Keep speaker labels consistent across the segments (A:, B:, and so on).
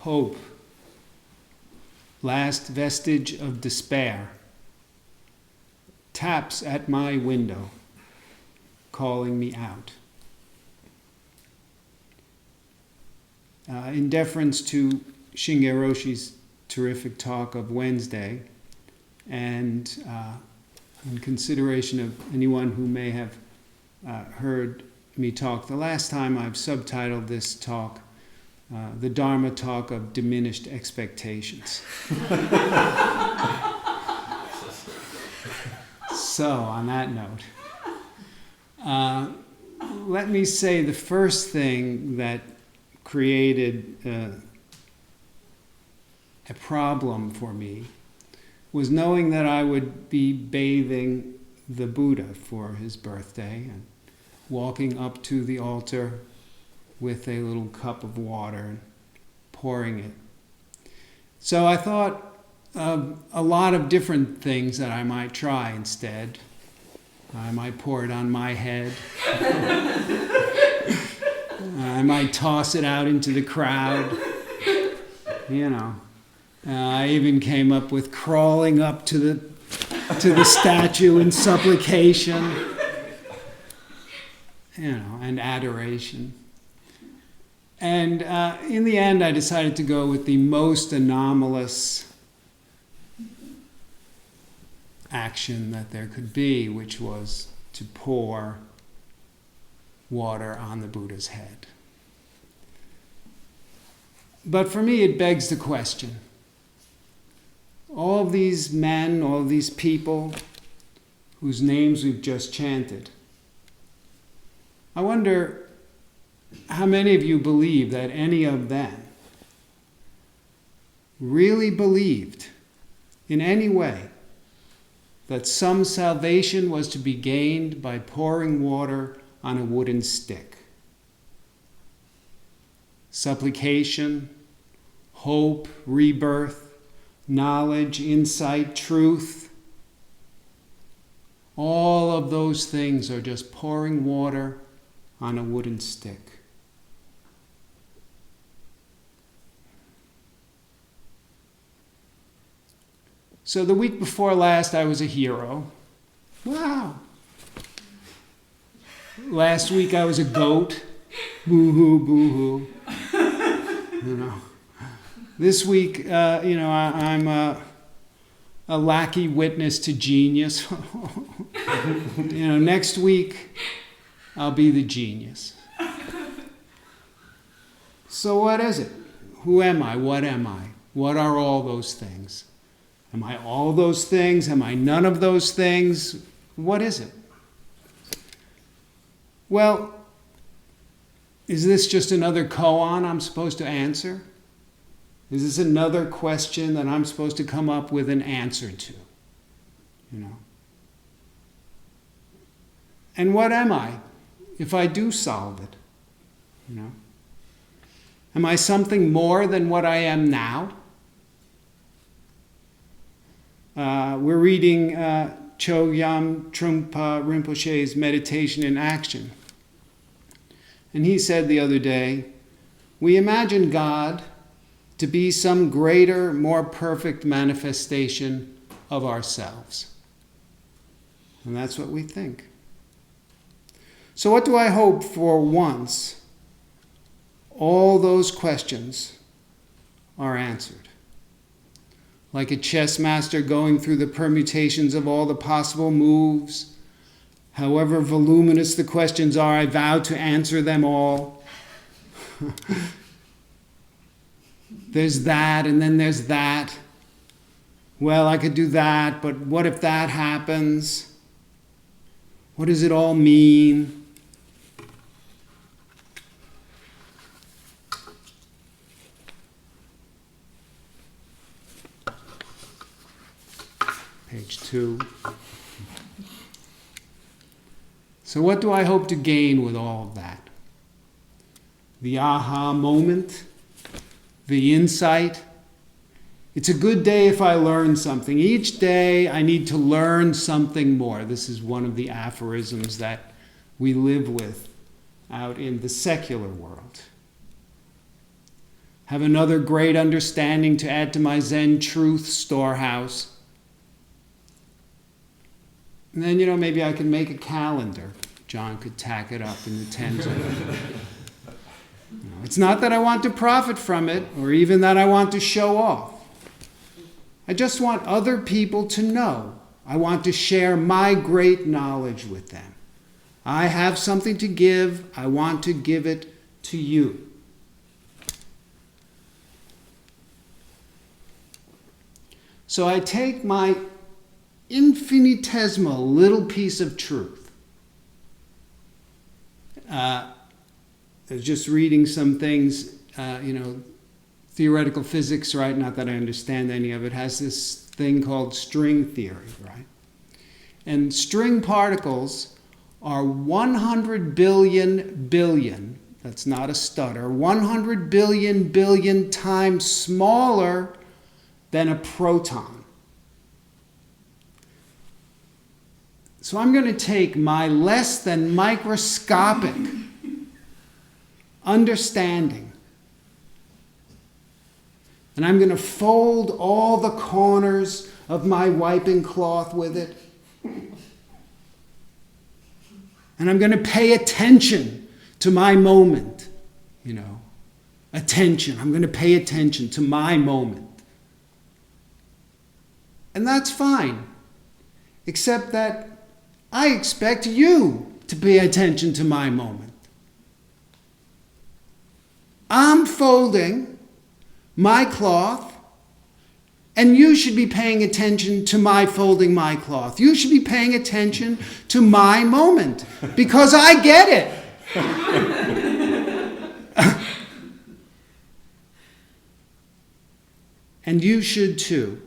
A: hope, last vestige of despair, taps at my window, calling me out. In deference to Shinge Roshi's terrific talk of Wednesday, and in consideration of anyone who may have heard me talk the last time, I've subtitled this talk, The Dharma Talk of Diminished Expectations. So, on that note, let me say the first thing that created a problem for me was knowing that I would be bathing the Buddha for his birthday and walking up to the altar with a little cup of water and pouring it. So I thought of a lot of different things that I might try instead. I might pour it on my head. I might toss it out into the crowd. You know. I even came up with crawling up to the statue in supplication, and adoration. And in the end, I decided to go with the most anomalous action that there could be, which was to pour water on the Buddha's head. But for me, it begs the question. All of these men, all of these people whose names we've just chanted, I wonder how many of you believe that any of them really believed in any way that some salvation was to be gained by pouring water on a wooden stick. Supplication, hope, rebirth, knowledge, insight, truth, all of those things are just pouring water on a wooden stick. So the week before last, I was a hero. Wow. Last week, I was a goat. Boo-hoo, boo-hoo. This week, I'm a lackey witness to genius. Next week, I'll be the genius. So what is it? Who am I? What am I? What are all those things? Am I all those things? Am I none of those things? What is it? Well, is this just another koan I'm supposed to answer? Is this another question that I'm supposed to come up with an answer to? And what am I if I do solve it? Am I something more than what I am now? We're reading Chogyam Trungpa Rinpoche's Meditation in Action. And he said the other day, we imagine God to be some greater, more perfect manifestation of ourselves. And that's what we think. So what do I hope for once all those questions are answered? Like a chess master going through the permutations of all the possible moves, however voluminous the questions are, I vow to answer them all. There's that, and then there's that. Well, I could do that, but what if that happens? What does it all mean? Page 2. So what do I hope to gain with all of that? The aha moment? The insight? It's a good day if I learn something. Each day I need to learn something more. This is one of the aphorisms that we live with out in the secular world. have another great understanding to add to my Zen truth storehouse. And then, maybe I can make a calendar. John could tack it up in the tens of It's not that I want to profit from it, or even that I want to show off. I just want other people to know. I want to share my great knowledge with them. I have something to give. I want to give it to you. So I take my infinitesimal little piece of truth. I was just reading some things, theoretical physics, right? Not that I understand any of it, has this thing called string theory, right? And string particles are 100 billion, that's not a stutter, 100 billion times smaller than a proton. So I'm going to take my less than microscopic understanding, and I'm going to fold all the corners of my wiping cloth with it. And I'm going to pay attention to my moment, Attention. I'm going to pay attention to my moment. And that's fine. Except that I expect you to pay attention to my moment. I'm folding my cloth, and you should be paying attention to my folding my cloth. You should be paying attention to my moment, because I get it. And you should too.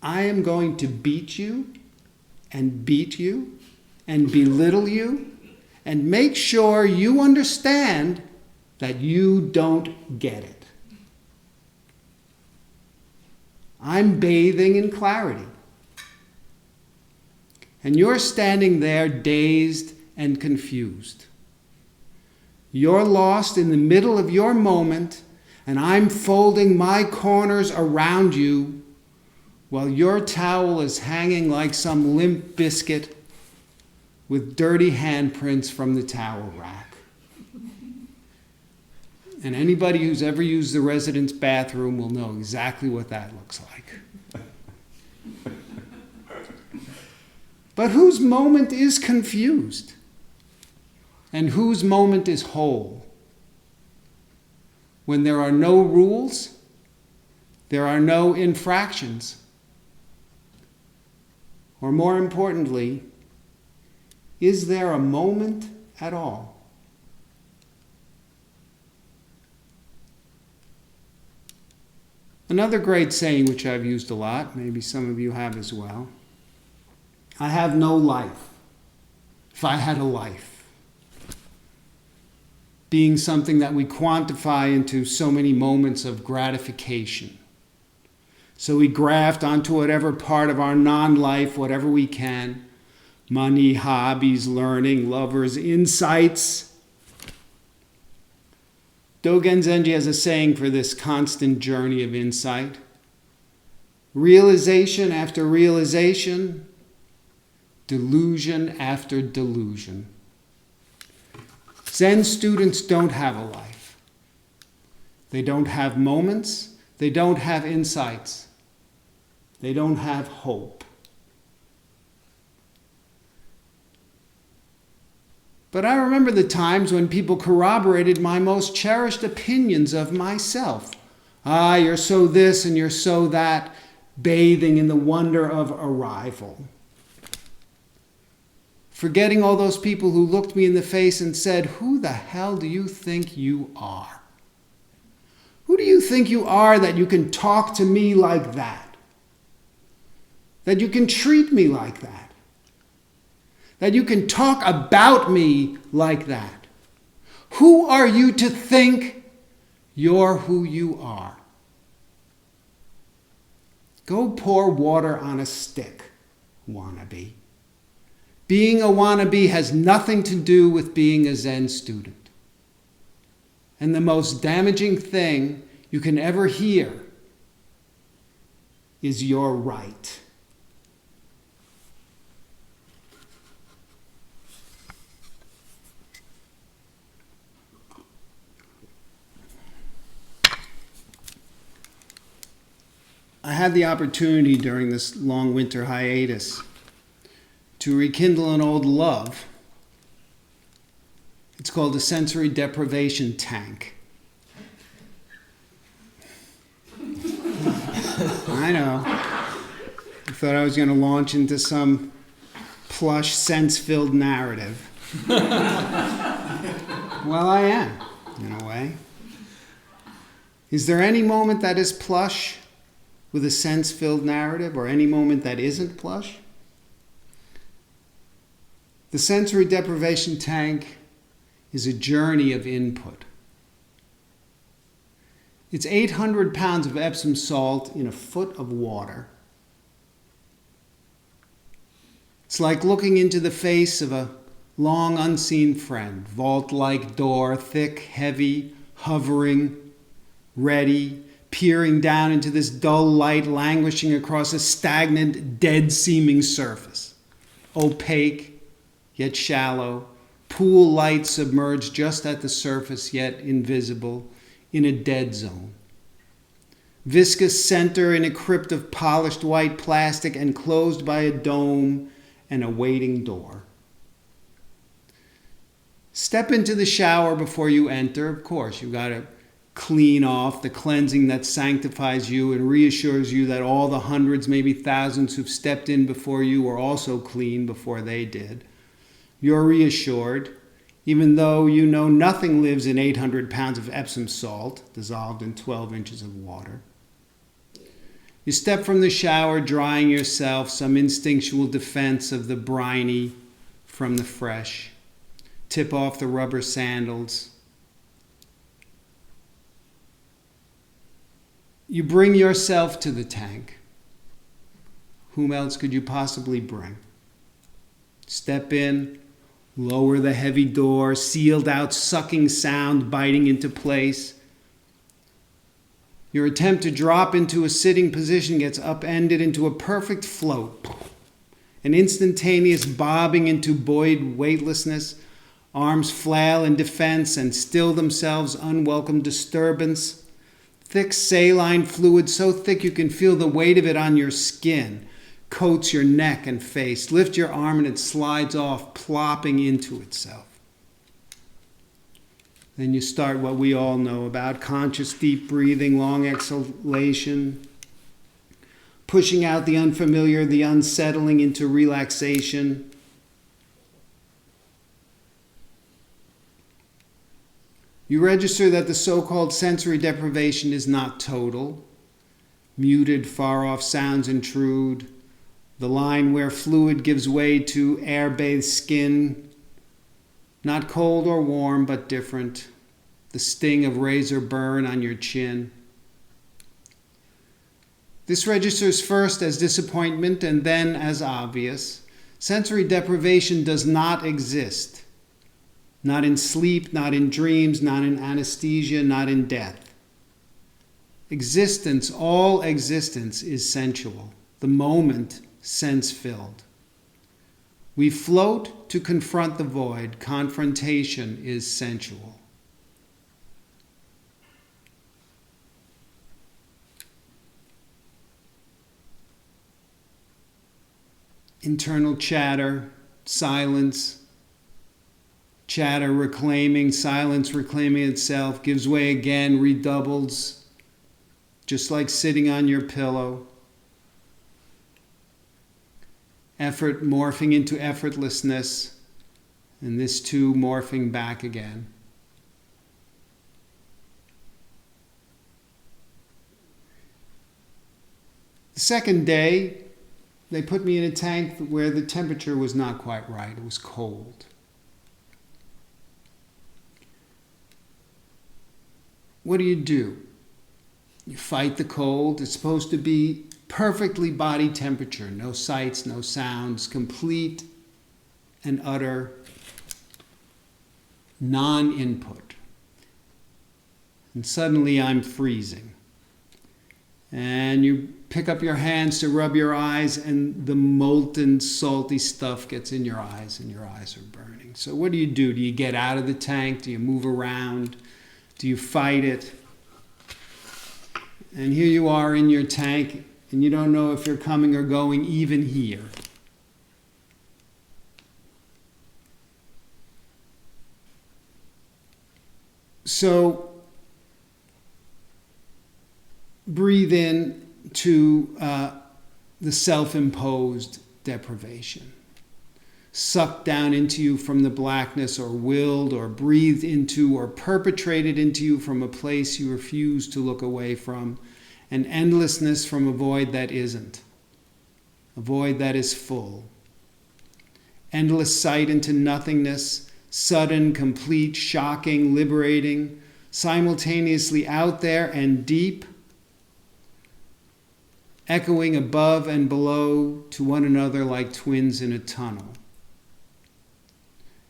A: I am going to beat you and belittle you and make sure you understand that you don't get it. I'm bathing in clarity. And you're standing there dazed and confused. You're lost in the middle of your moment, and I'm folding my corners around you while your towel is hanging like some limp biscuit with dirty handprints from the towel rack. And anybody who's ever used the residence bathroom will know exactly what that looks like. But whose moment is confused? And whose moment is whole? When there are no rules, there are no infractions. Or more importantly, is there a moment at all? Another great saying which I've used a lot, maybe some of you have as well, I have no life. If I had a life. Being something that we quantify into so many moments of gratification. So we graft onto whatever part of our non-life, whatever we can. Money, hobbies, learning, lovers, insights. Dogen Zenji has a saying for this constant journey of insight. Realization after realization, delusion after delusion. Zen students don't have a life. They don't have moments. They don't have insights. They don't have hope. But I remember the times when people corroborated my most cherished opinions of myself. Ah, you're so this and you're so that, bathing in the wonder of arrival. Forgetting all those people who looked me in the face and said, who the hell do you think you are? Who do you think you are that you can talk to me like that? That you can treat me like that? That you can talk about me like that? Who are you to think you're who you are? Go pour water on a stick, wannabe. Being a wannabe has nothing to do with being a Zen student. And the most damaging thing you can ever hear is "you're right." I had the opportunity during this long winter hiatus to rekindle an old love. It's called a sensory deprivation tank. I know. I thought I was going to launch into some plush, sense-filled narrative. Well, I am, in a way. Is there any moment that is plush with a sense-filled narrative, or any moment that isn't plush? The sensory deprivation tank is a journey of input. It's 800 pounds of Epsom salt in a foot of water. It's like looking into the face of a long unseen friend. Vault-like door, thick, heavy, hovering, ready, peering down into this dull light languishing across a stagnant, dead-seeming surface. Opaque, yet shallow, pool light submerged just at the surface, yet invisible, in a dead zone. Viscous center in a crypt of polished white plastic enclosed by a dome and a waiting door. Step into the shower before you enter. Of course, you've got to clean off the cleansing that sanctifies you and reassures you that all the hundreds, maybe thousands who've stepped in before you were also clean before they did. You're reassured, even though you know nothing lives in 800 pounds of Epsom salt dissolved in 12 inches of water. You step from the shower, drying yourself, some instinctual defense of the briny from the fresh. Tip off the rubber sandals. You bring yourself to the tank. Whom else could you possibly bring? Step in, lower the heavy door, sealed out sucking sound biting into place. Your attempt to drop into a sitting position gets upended into a perfect float. An instantaneous bobbing into buoyed weightlessness. Arms flail in defense and still themselves unwelcome disturbance. Thick saline fluid, so thick you can feel the weight of it on your skin, coats your neck and face. Lift your arm and it slides off, plopping into itself. Then you start what we all know about: conscious deep breathing, long exhalation, pushing out the unfamiliar, the unsettling into relaxation. You register that the so-called sensory deprivation is not total. Muted, far-off sounds intrude. The line where fluid gives way to air-bathed skin. Not cold or warm, but different. The sting of razor burn on your chin. This registers first as disappointment and then as obvious. Sensory deprivation does not exist. Not in sleep, not in dreams, not in anesthesia, not in death. Existence, all existence, is sensual. The moment, sense-filled. We float to confront the void. Confrontation is sensual. Internal chatter, silence, chatter reclaiming, silence reclaiming itself, gives way again, redoubles, just like sitting on your pillow. Effort morphing into effortlessness, and this too morphing back again. The second day, they put me in a tank where the temperature was not quite right. It was cold. What do? You fight the cold. It's supposed to be perfectly body temperature. No sights, no sounds, complete and utter non-input. And suddenly I'm freezing. And you pick up your hands to rub your eyes, and the molten, salty stuff gets in your eyes, and your eyes are burning. So what do? Do you get out of the tank? Do you move around? Do you fight it? And here you are in your tank, and you don't know if you're coming or going even here. So breathe in to the self-imposed deprivation. Sucked down into you from the blackness, or willed or breathed into or perpetrated into you from a place you refuse to look away from. An endlessness from a void that isn't. A void that is full. Endless sight into nothingness, sudden, complete, shocking, liberating, simultaneously out there and deep, echoing above and below to one another like twins in a tunnel.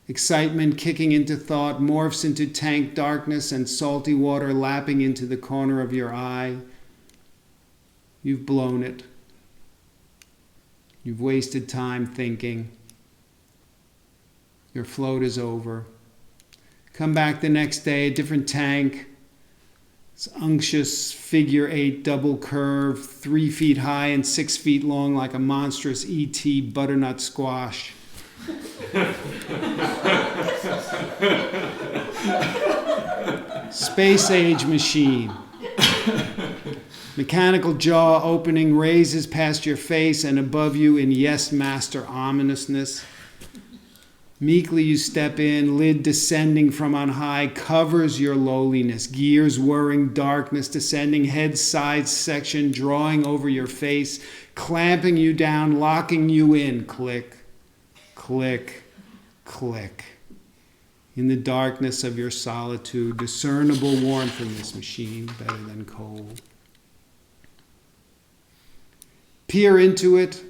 A: Excitement kicking into thought morphs into tank darkness, and salty water lapping into the corner of your eye. You've blown it. You've wasted time thinking. Your float is over. Come back the next day, a different tank. It's unctuous figure 8 double curve, 3 feet high and 6 feet long, like a monstrous E.T. butternut squash. Space age machine. Mechanical jaw opening raises past your face and above you in yes master ominousness. Meekly you step in, lid descending from on high, covers your lowliness, gears whirring, darkness descending, head side section drawing over your face, clamping you down, locking you in. Click, click, click. In the darkness of your solitude, discernible warmth in this machine, better than cold. Peer into it.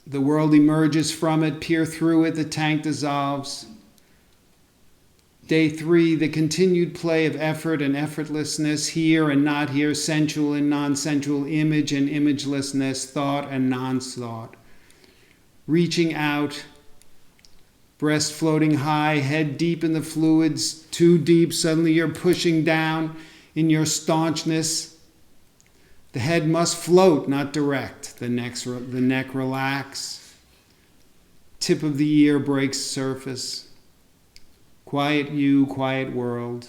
A: The world emerges from it. Peer through it. The tank dissolves. Day 3, the continued play of effort and effortlessness, here and not here, sensual and non-sensual, image and imagelessness, thought and non-thought. Reaching out, breast floating high, head deep in the fluids, too deep. Suddenly you're pushing down in your staunchness. The head must float, not direct. The neck relax. Tip of the ear breaks surface. Quiet you, quiet world.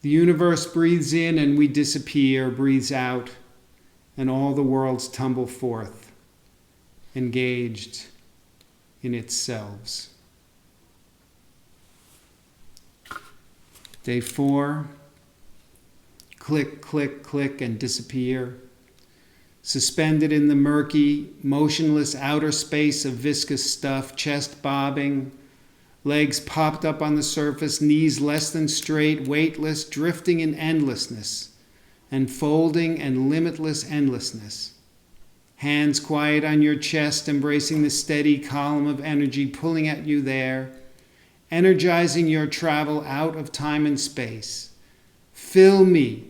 A: The universe breathes in and we disappear, breathes out, and all the worlds tumble forth, engaged in its selves. Day 4, click, click, click, and disappear. Suspended in the murky, motionless outer space of viscous stuff, chest bobbing, legs popped up on the surface, knees less than straight, weightless, drifting in endlessness, enfolding and limitless endlessness. Hands quiet on your chest, embracing the steady column of energy pulling at you there, energizing your travel out of time and space. Fill me.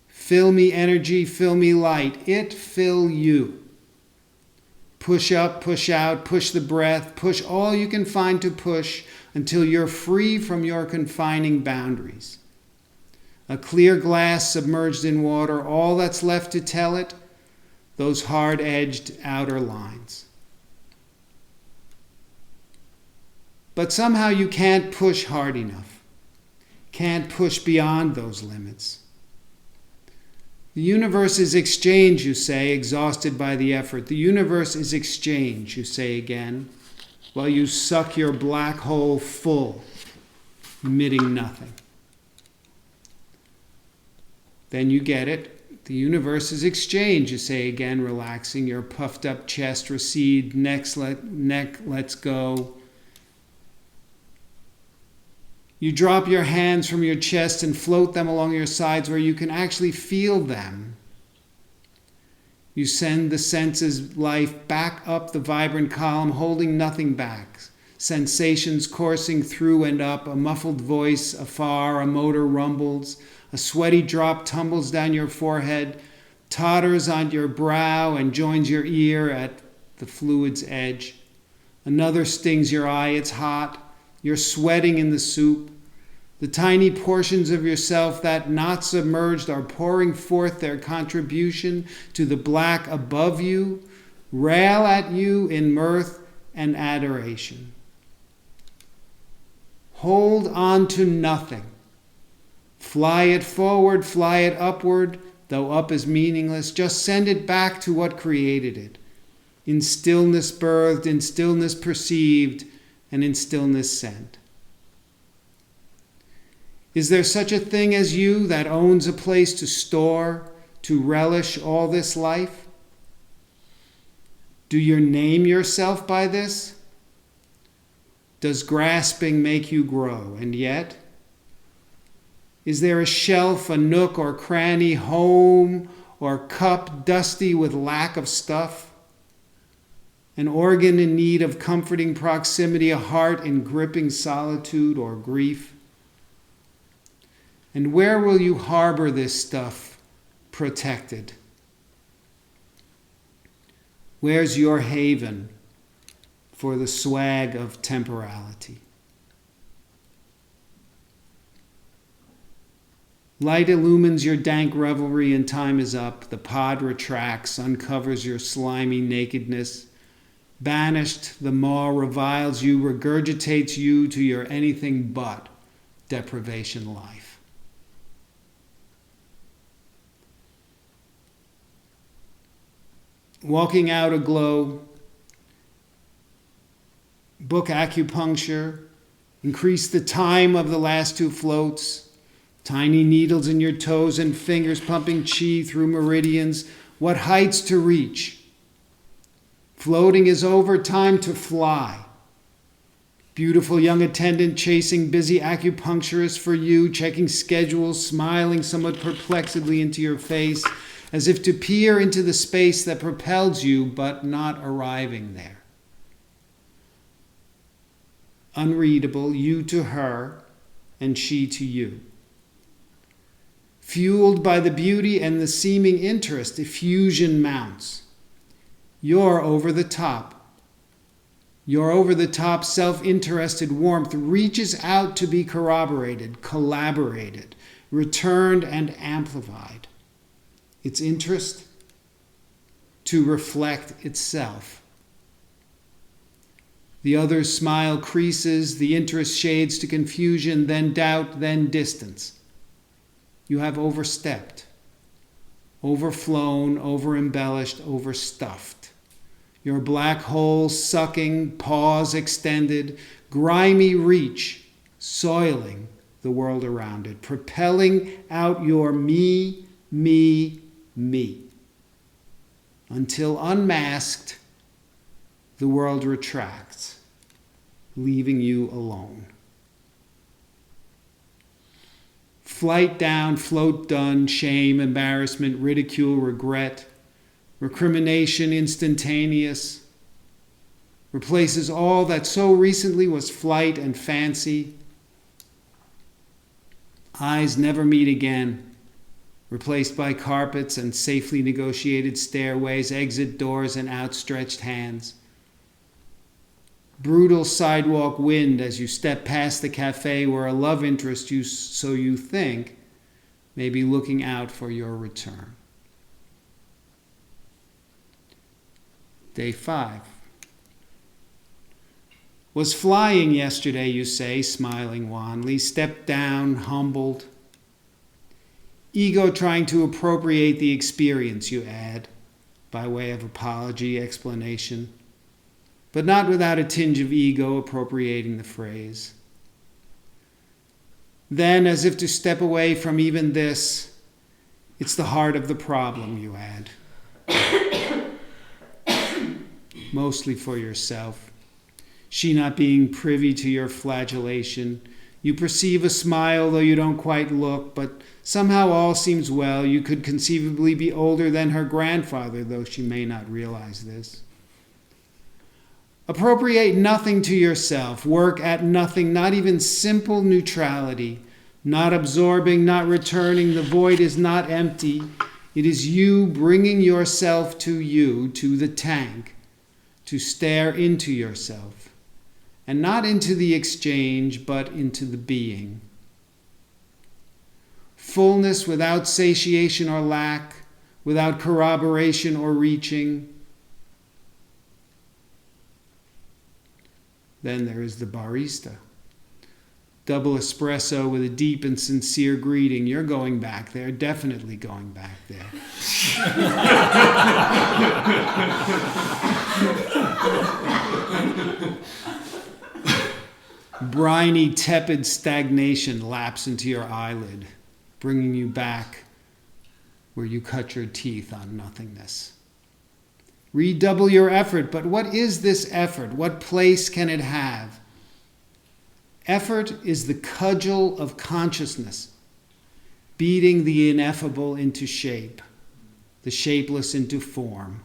A: Fill me energy, fill me light. It fill you. Push up, push out, push the breath, push all you can find to push until you're free from your confining boundaries. A clear glass submerged in water, all that's left to tell it, those hard-edged outer lines. But somehow you can't push hard enough, can't push beyond those limits. The universe is exchange, you say, exhausted by the effort. The universe is exchange, you say again, while you suck your black hole full, emitting nothing. Then you get it. The universe is exchange, you say again, relaxing. Your puffed up chest recede, neck lets go. You drop your hands from your chest and float them along your sides where you can actually feel them. You send the senses' life back up the vibrant column, holding nothing back. Sensations coursing through and up, a muffled voice afar, a motor rumbles, a sweaty drop tumbles down your forehead, totters on your brow and joins your ear at the fluid's edge. Another stings your eye, it's hot, you're sweating in the soup. The tiny portions of yourself that not submerged are pouring forth their contribution to the black above you, rail at you in mirth and adoration. Hold on to nothing. Fly it forward, fly it upward, though up is meaningless. Just send it back to what created it. In stillness birthed, in stillness perceived, and in stillness sent. Is there such a thing as you that owns a place to store, to relish all this life? Do you name yourself by this? Does grasping make you grow? And yet, is there a shelf, a nook or cranny, home or cup dusty with lack of stuff? An organ in need of comforting proximity, a heart in gripping solitude or grief? And where will you harbor this stuff protected? Where's your haven for the swag of temporality? Light illumines your dank revelry and time is up. The pod retracts, uncovers your slimy nakedness. Banished, the maw reviles you, regurgitates you to your anything but deprivation life. Walking out aglow, book acupuncture, increase the time of the last two floats, tiny needles in your toes and fingers pumping chi through meridians, what heights to reach. Floating is over, time to fly. Beautiful young attendant chasing busy acupuncturist for you, checking schedules, smiling somewhat perplexedly into your face, as if to peer into the space that propels you, but not arriving there. Unreadable, you to her, and she to you. Fueled by the beauty and the seeming interest, effusion mounts. You're over the top. Your over-the-top, self-interested warmth reaches out to be corroborated, collaborated, returned, and amplified. Its interest to reflect itself. The other's smile creases, the interest shades to confusion, then doubt, then distance. You have overstepped, overflown, over-embellished, overstuffed. Your black hole sucking, paws extended, grimy reach, soiling the world around it, propelling out your me, until unmasked, the world retracts, leaving you alone. Flight down, float done, shame, embarrassment, ridicule, regret, recrimination instantaneous, replaces all that so recently was flight and fancy. Eyes never meet again. Replaced by carpets and safely negotiated stairways, exit doors and outstretched hands. Brutal sidewalk wind as you step past the cafe where a love interest, so you think, may be looking out for your return. Day 5. Was flying yesterday, you say, smiling wanly. Stepped down, humbled. Ego trying to appropriate the experience, you add, by way of apology, explanation, but not without a tinge of ego appropriating the phrase. Then, as if to step away from even this, it's the heart of the problem, you add. Mostly for yourself. She not being privy to your flagellation, You perceive a smile, though you don't quite look, but somehow all seems well. You could conceivably be older than her grandfather, though she may not realize this. Appropriate nothing to yourself. Work at nothing, not even simple neutrality. Not absorbing, not returning. The void is not empty. It is you bringing yourself to you, to the tank, to stare into yourself. And not into the exchange, but into the being. Fullness without satiation or lack, without corroboration or reaching. Then there is the barista. Double espresso with a deep and sincere greeting. You're going back there, definitely going back there. Briny, tepid stagnation laps into your eyelid, bringing you back where you cut your teeth on nothingness. Redouble your effort, but what is this effort? What place can it have? Effort is the cudgel of consciousness, beating the ineffable into shape, the shapeless into form.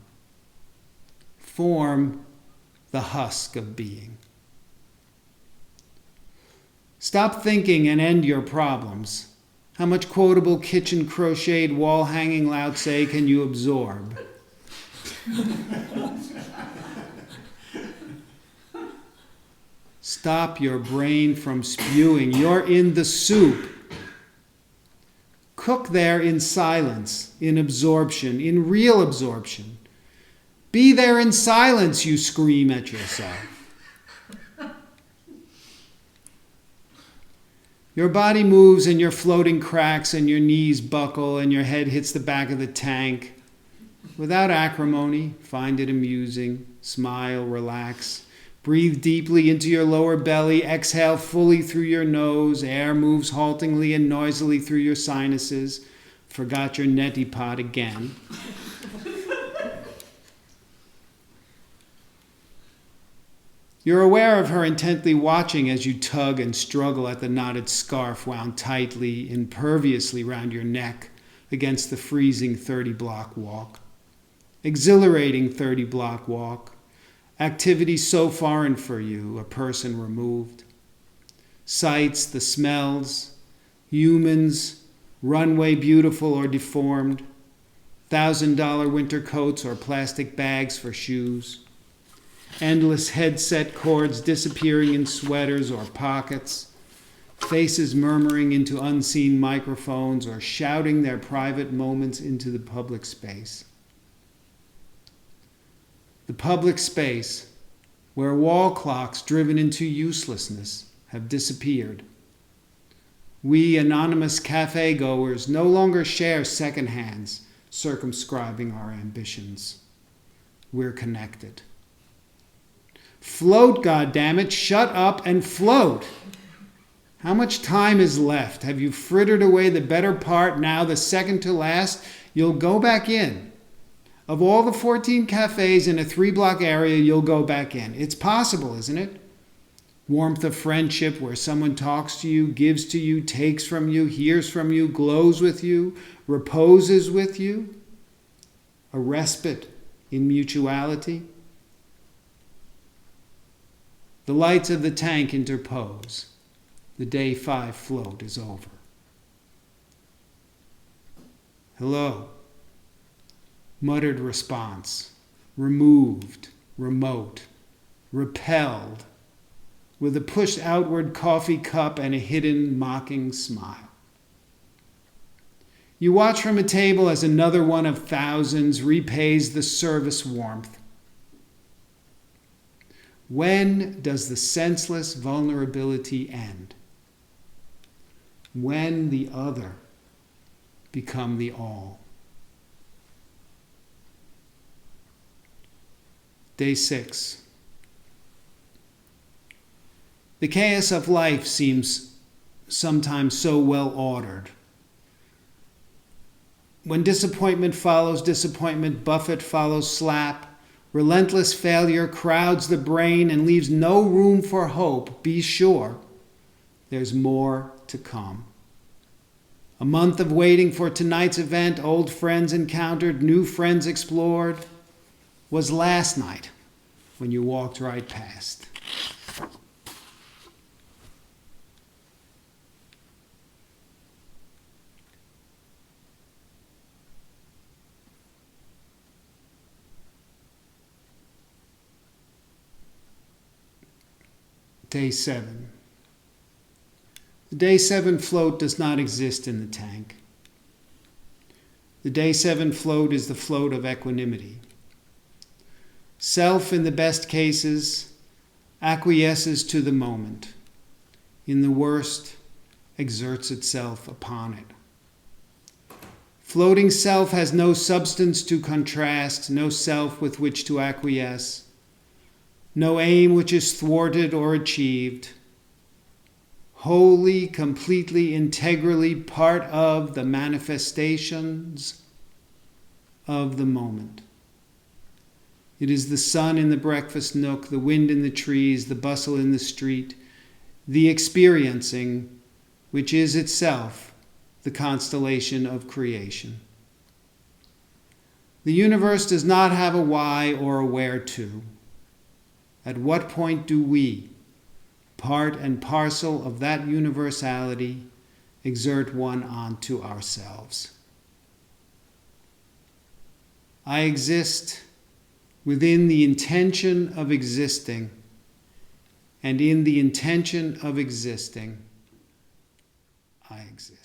A: Form, the husk of being. Stop thinking and end your problems. How much quotable kitchen crocheted wall hanging Lao Tse can you absorb? Stop your brain from spewing. You're in the soup. Cook there in silence, in absorption, in real absorption. Be there in silence, you scream at yourself. Your body moves and your floating cracks and your knees buckle and your head hits the back of the tank. Without acrimony, find it amusing. Smile, relax. Breathe deeply into your lower belly. Exhale fully through your nose. Air moves haltingly and noisily through your sinuses. Forgot your neti pot again. You're aware of her intently watching as you tug and struggle at the knotted scarf wound tightly, imperviously round your neck against the freezing 30-block walk. Exhilarating 30-block walk. Activity so foreign for you, a person removed. Sights, the smells, humans, runway beautiful or deformed, $1,000 winter coats or plastic bags for shoes. Endless headset cords disappearing in sweaters or pockets, faces murmuring into unseen microphones or shouting their private moments into the public space. The public space where wall clocks driven into uselessness have disappeared. We anonymous cafe goers no longer share second hands, circumscribing our ambitions. We're connected. Float, goddammit, shut up and float. How much time is left? Have you frittered away the better part? Now, the second to last, you'll go back in. Of all the 14 cafes in a 3-block area, you'll go back in. It's possible, isn't it? Warmth of friendship where someone talks to you, gives to you, takes from you, hears from you, glows with you, reposes with you. A respite in mutuality. The lights of the tank interpose. The day 5 float is over. Hello. Muttered response. Removed. Remote. Repelled. With a pushed outward coffee cup and a hidden mocking smile. You watch from a table as another one of thousands repays the service warmth. When does the senseless vulnerability end? When the other become the all. Day 6. The chaos of life seems sometimes so well ordered. When disappointment follows disappointment, buffet follows slap. Relentless failure crowds the brain and leaves no room for hope. Be sure there's more to come. A month of waiting for tonight's event, old friends encountered, new friends explored, was last night when you walked right past. Day 7. The Day 7 float does not exist in the tank. The Day 7 float is the float of equanimity. Self, in the best cases, acquiesces to the moment. In the worst, exerts itself upon it. Floating self has no substance to contrast, no self with which to acquiesce, no aim which is thwarted or achieved. Wholly, completely, integrally part of the manifestations of the moment. It is the sun in the breakfast nook, the wind in the trees, the bustle in the street, the experiencing, which is itself the constellation of creation. The universe does not have a why or a where to. At what point do we, part and parcel of that universality, exert one onto ourselves? I exist within the intention of existing, and in the intention of existing, I exist.